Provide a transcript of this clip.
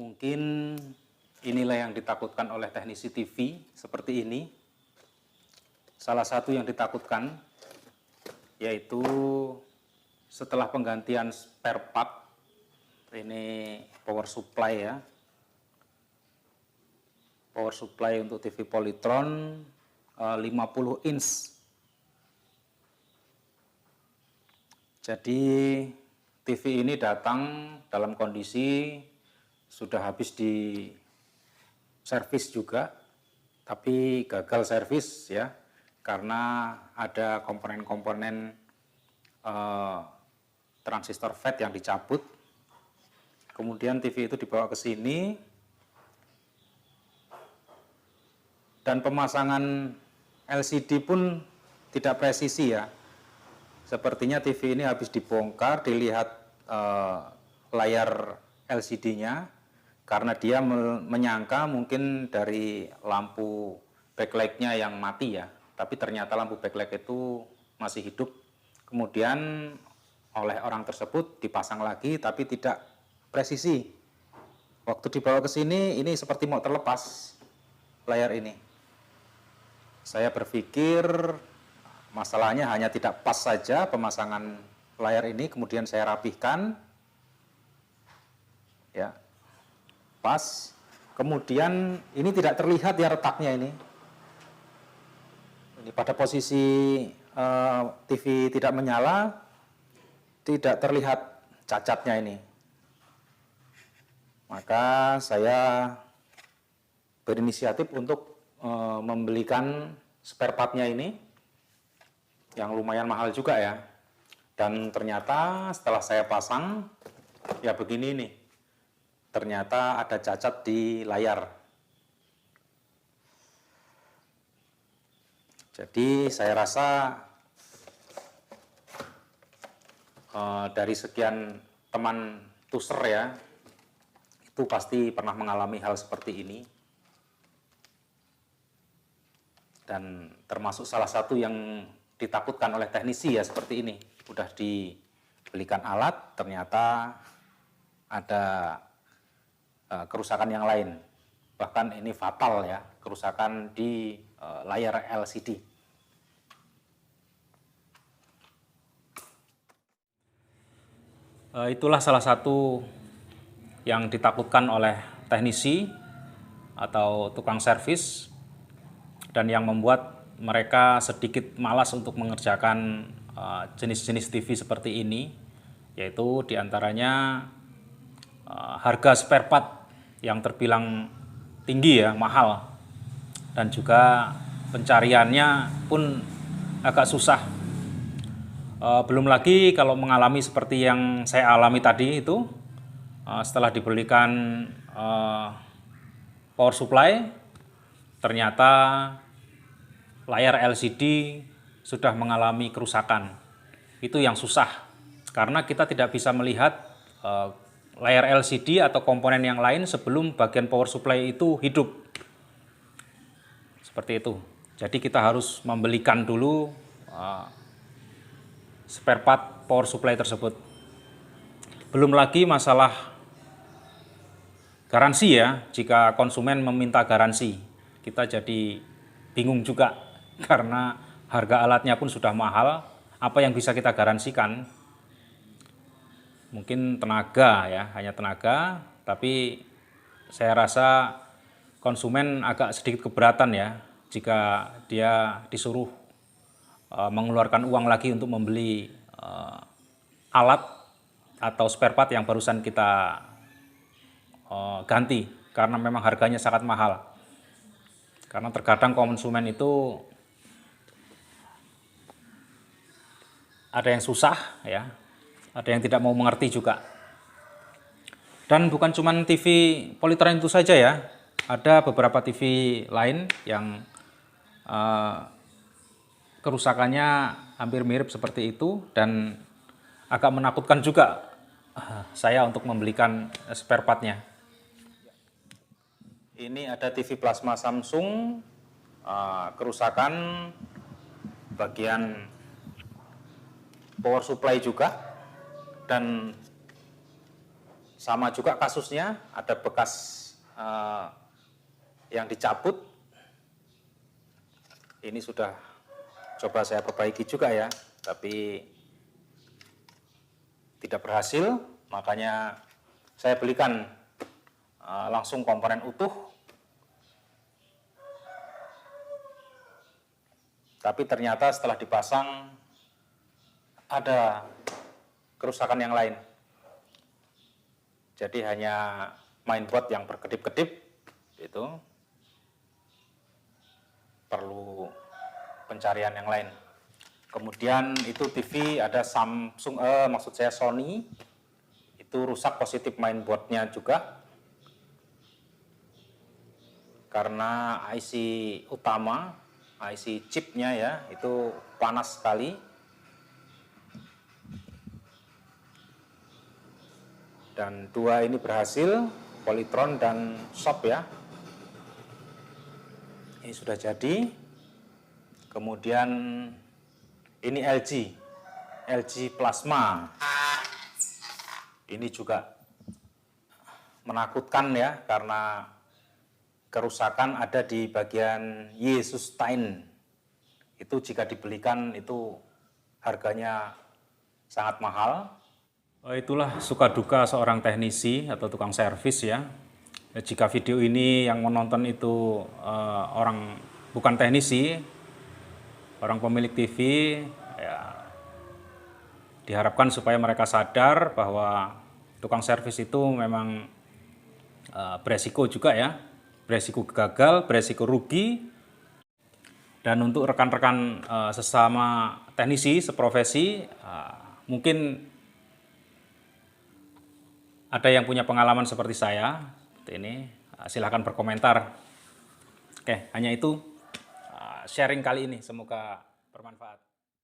Mungkin inilah yang ditakutkan oleh teknisi TV seperti ini. Salah satu yang ditakutkan yaitu setelah penggantian spare part, ini power supply ya. Power supply untuk TV Polytron 50 inch. Jadi TV ini datang dalam kondisi sudah habis di servis juga, tapi gagal servis ya, karena ada komponen-komponen transistor FET yang dicabut. Kemudian TV itu dibawa ke sini, dan pemasangan LCD pun tidak presisi ya. Sepertinya TV ini habis dibongkar, dilihat layar LCD-nya, karena dia menyangka mungkin dari lampu backlight-nya yang mati ya, tapi ternyata lampu backlight itu masih hidup. Kemudian oleh orang tersebut dipasang lagi, tapi tidak presisi. Waktu dibawa ke sini, ini seperti mau terlepas layar ini. Saya berpikir masalahnya hanya tidak pas saja pemasangan layar ini, kemudian saya rapihkan, ya, pas. Kemudian ini tidak terlihat ya retaknya ini. Ini pada posisi TV tidak menyala, tidak terlihat cacatnya ini. Maka saya berinisiatif untuk membelikan spare part-nya ini, yang lumayan mahal juga ya. Dan ternyata setelah saya pasang, ya begini nih. Ternyata ada cacat di layar. Jadi saya rasa dari sekian teman tuser ya, itu pasti pernah mengalami hal seperti ini. Dan termasuk salah satu yang ditakutkan oleh teknisi ya seperti ini. Udah dibelikan alat, ternyata ada kerusakan yang lain. Bahkan ini fatal ya, kerusakan di layar LCD. Itulah salah satu yang ditakutkan oleh teknisi atau tukang servis, dan yang membuat mereka sedikit malas untuk mengerjakan jenis-jenis TV seperti ini, yaitu diantaranya harga spare part yang terbilang tinggi ya, mahal, dan juga pencariannya pun agak susah. Belum lagi kalau mengalami seperti yang saya alami tadi itu, setelah dibelikan power supply, ternyata layar LCD sudah mengalami kerusakan. Itu yang susah, karena kita tidak bisa melihat layar LCD atau komponen yang lain sebelum bagian power supply itu hidup. Seperti itu. Jadi kita harus membelikan dulu spare part power supply tersebut. Belum lagi masalah garansi ya, jika konsumen meminta garansi, kita jadi bingung juga karena harga alatnya pun sudah mahal. Apa yang bisa kita garansikan? Mungkin tenaga ya, hanya tenaga, tapi saya rasa konsumen agak sedikit keberatan ya jika dia disuruh mengeluarkan uang lagi untuk membeli alat atau spare part yang barusan kita ganti, karena memang harganya sangat mahal. Karena terkadang konsumen itu ada yang susah ya, ada yang tidak mau mengerti juga. Dan bukan cuma TV Polytron itu saja ya, ada beberapa TV lain yang kerusakannya hampir mirip seperti itu, dan agak menakutkan juga saya untuk membelikan spare part-nya. Ini ada TV plasma Samsung, kerusakan bagian power supply juga, dan sama juga kasusnya, ada bekas yang dicabut. Ini sudah coba saya perbaiki juga ya, tapi tidak berhasil, makanya saya belikan langsung komponen utuh. Tapi ternyata setelah dipasang ada kerusakan yang lain. Jadi hanya mainboard yang berkedip-kedip, itu perlu pencarian yang lain. Kemudian itu TV ada Samsung, maksud saya Sony, itu rusak positif mainboardnya juga. Karena IC utama, IC chipnya ya, itu panas sekali. Dan dua ini berhasil, Polytron dan Shop ya. Ini sudah jadi. Kemudian ini LG Plasma. Ini juga menakutkan ya, karena kerusakan ada di bagian Yesus Stein. Itu jika dibelikan itu harganya sangat mahal. Itulah suka duka seorang teknisi atau tukang servis ya. Jika video ini yang menonton itu orang bukan teknisi, orang pemilik TV, ya, diharapkan supaya mereka sadar bahwa tukang servis itu memang beresiko juga ya, beresiko gagal, beresiko rugi. Dan untuk rekan-rekan sesama teknisi seprofesi, mungkin ada yang punya pengalaman seperti saya, seperti ini, silahkan berkomentar. Oke, hanya itu sharing kali ini, semoga bermanfaat.